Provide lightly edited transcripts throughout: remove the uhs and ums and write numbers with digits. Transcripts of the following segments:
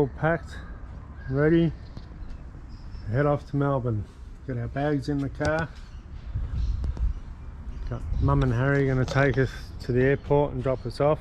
all packed, ready to head off to Melbourne. Got our bags in the car. Got Mum and Harry going to take us to the airport and drop us off.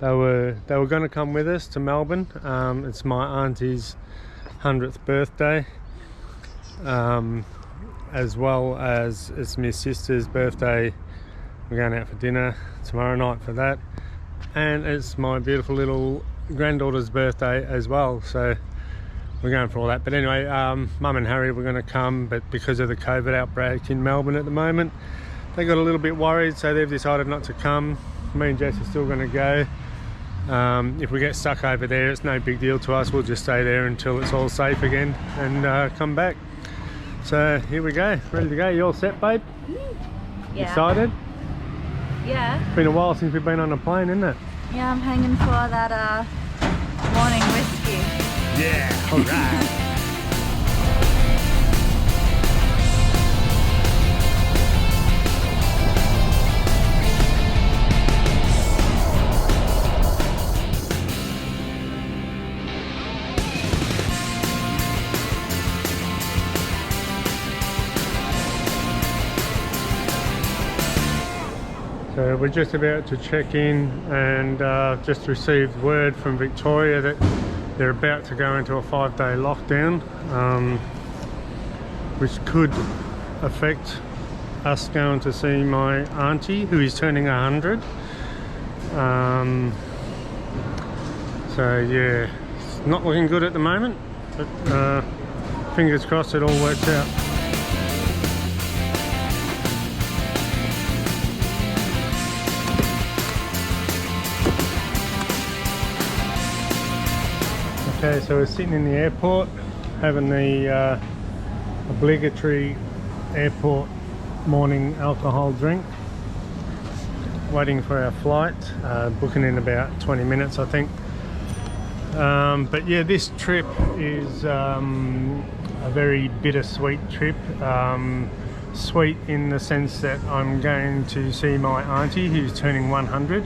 They were going to come with us to Melbourne. It's my auntie's 100th birthday, as well as it's my sister's birthday. We're going out for dinner tomorrow night for that, and it's my beautiful little granddaughter's birthday as well, so we're going for all that. But anyway, Mum and Harry were going to come, but because of the COVID outbreak in Melbourne at the moment, they got a little bit worried, so they've decided not to come. Me and Jess are still going to go. If we get stuck over there, it's no big deal to us. We'll just stay there until it's all safe again and come back. So here we go, ready to go. You all set, babe? Yeah. Excited? Yeah. It's been a while since we've been on a plane, isn't it? Yeah, I'm hanging for that morning whiskey. Yeah, all right. So we're just about to check in, and just received word from Victoria that they're about to go into a 5-day lockdown, which could affect us going to see my auntie, who is turning 100. So yeah, it's not looking good at the moment, but fingers crossed it all works out. Okay, so we're sitting in the airport having the obligatory airport morning alcohol drink, waiting for our flight, booking in about 20 minutes I think. But yeah, this trip is a very bittersweet trip. Sweet in the sense that I'm going to see my auntie who's turning 100,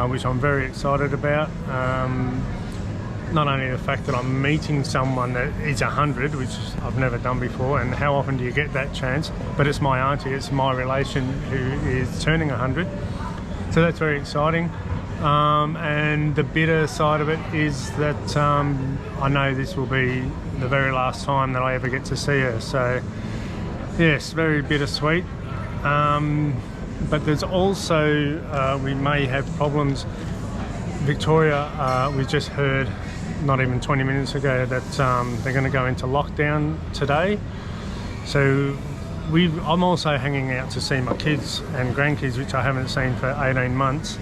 which I'm very excited about. Not only the fact that I'm meeting someone that is 100, which I've never done before, and how often do you get that chance, but it's my auntie, it's my relation who is turning 100, so that's very exciting. And the bitter side of it is that I know this will be the very last time that I ever get to see her, so yes, very bittersweet. But there's also we may have problems. Victoria, we just heard not even 20 minutes ago that they're going to go into lockdown today, so I'm also hanging out to see my kids and grandkids, which I haven't seen for 18 months,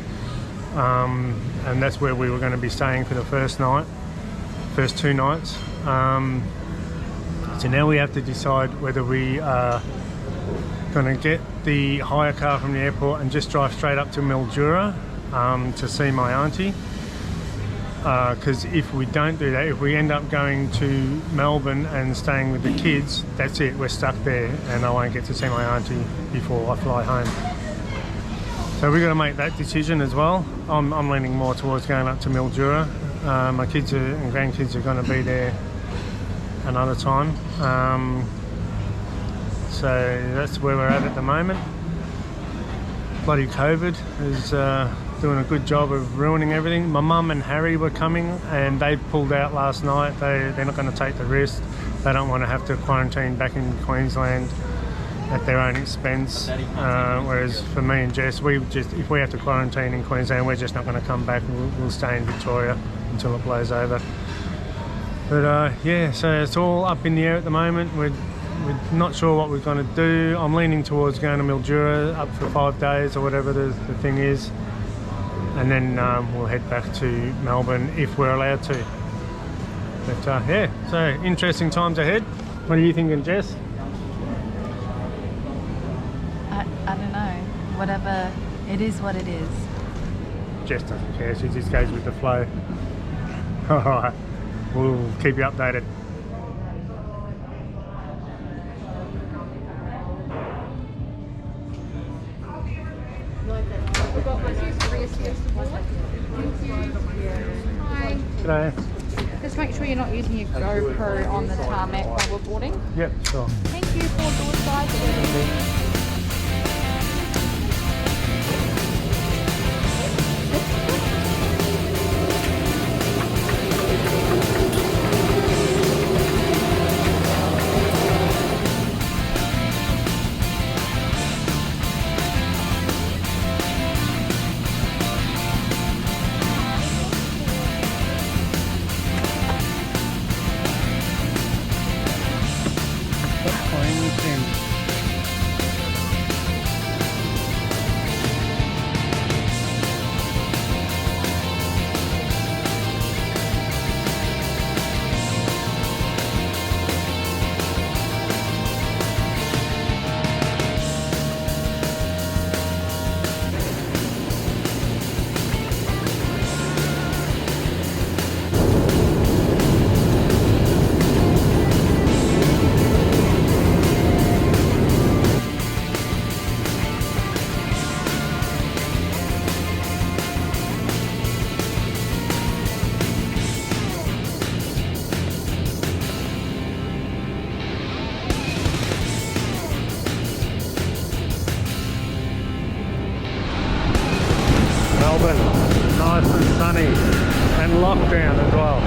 and that's where we were going to be staying for the first 2 nights. So now we have to decide whether we are going to get the hire car from the airport and just drive straight up to Mildura to see my auntie, because if we don't do that, if we end up going to Melbourne and staying with the kids, that's it, we're stuck there and I won't get to see my auntie before I fly home. So we've got to make that decision as well. I'm leaning more towards going up to Mildura. My kids and grandkids are going to be there another time, so that's where we're at the moment. Bloody COVID is doing a good job of ruining everything. My mum and Harry were coming and they pulled out last night. They're not going to take the risk. They don't want to have to quarantine back in Queensland at their own expense. Whereas for me and Jess, if we have to quarantine in Queensland, we're just not going to come back. We'll stay in Victoria until it blows over. But yeah, so it's all up in the air at the moment. We're not sure what we're going to do. I'm leaning towards going to Mildura up for 5 days or whatever the thing is, and then we'll head back to Melbourne if we're allowed to. But yeah, so interesting times ahead. What are you thinking, Jess? I don't know. Whatever it is, what it is. Jess doesn't care. She just goes with the flow. All right, we'll keep you updated. G'day. make sure you're not using your GoPro on the tarmac while we're boarding. Yep, sure. Thank you for door side. Melbourne, nice and sunny, and lockdown as well.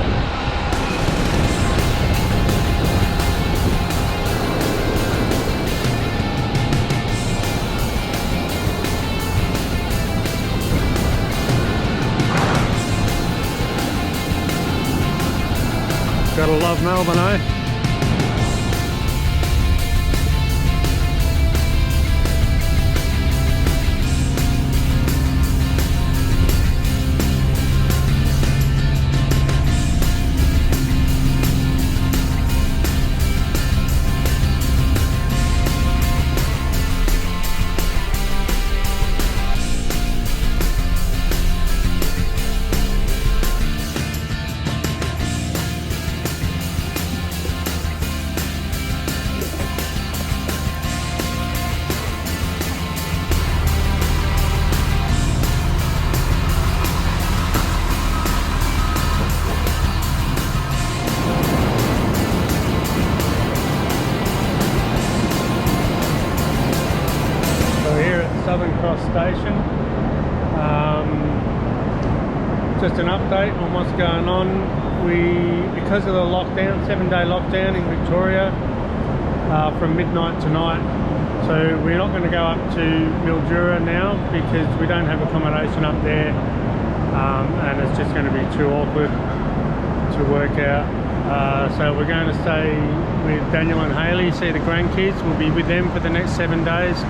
Gotta love Melbourne, eh? Station. Just an update on what's going on. Because of the lockdown, 7-day lockdown in Victoria from midnight tonight, so we're not going to go up to Mildura now because we don't have accommodation up there, and it's just going to be too awkward to work out. So we're going to stay with Daniel and Hayley, see the grandkids. We'll be with them for the next 7 days.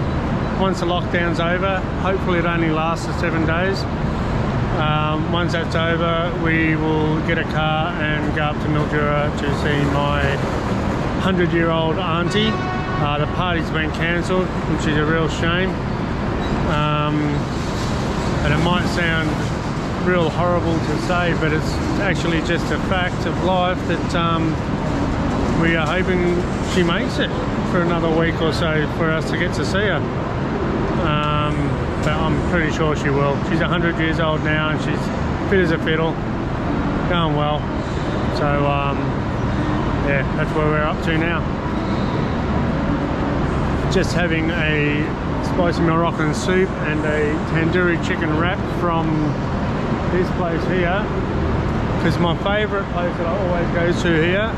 Once the lockdown's over, hopefully it only lasts for 7 days. Once that's over, we will get a car and go up to Mildura to see my 100-year-old auntie. The party's been cancelled, which is a real shame. And it might sound real horrible to say, but it's actually just a fact of life that we are hoping she makes it for another week or so for us to get to see her. But I'm pretty sure she will. She's 100 years old now and she's fit as a fiddle, going well. So yeah, that's where we're up to now. Just having a spicy Moroccan soup and a tandoori chicken wrap from this place here, because my favourite place that I always go to here,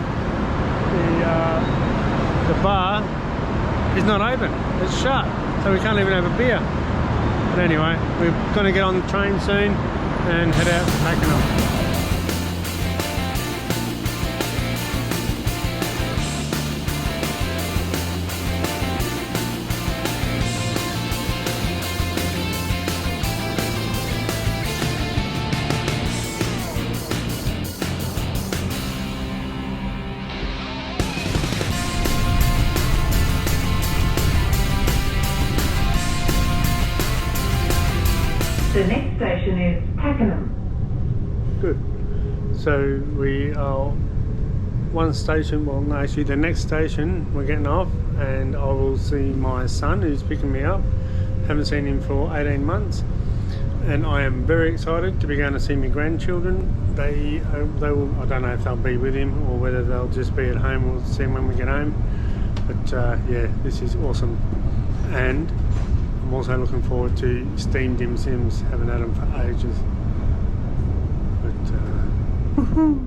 the bar is not open, it's shut, so we can't even have a beer. But anyway, we're going to get on the train soon and head out to Pakenham. The next station is Pakenham. Good. So we are one station, well no, actually the next station we're getting off, and I will see my son who's picking me up. Haven't seen him for 18 months. and I am very excited to be going to see my grandchildren. They will, I don't know if they'll be with him or whether they'll just be at home. We'll see when we get home. But yeah, this is awesome, and I'm also looking forward to steamed dim sims. Haven't had them for ages. But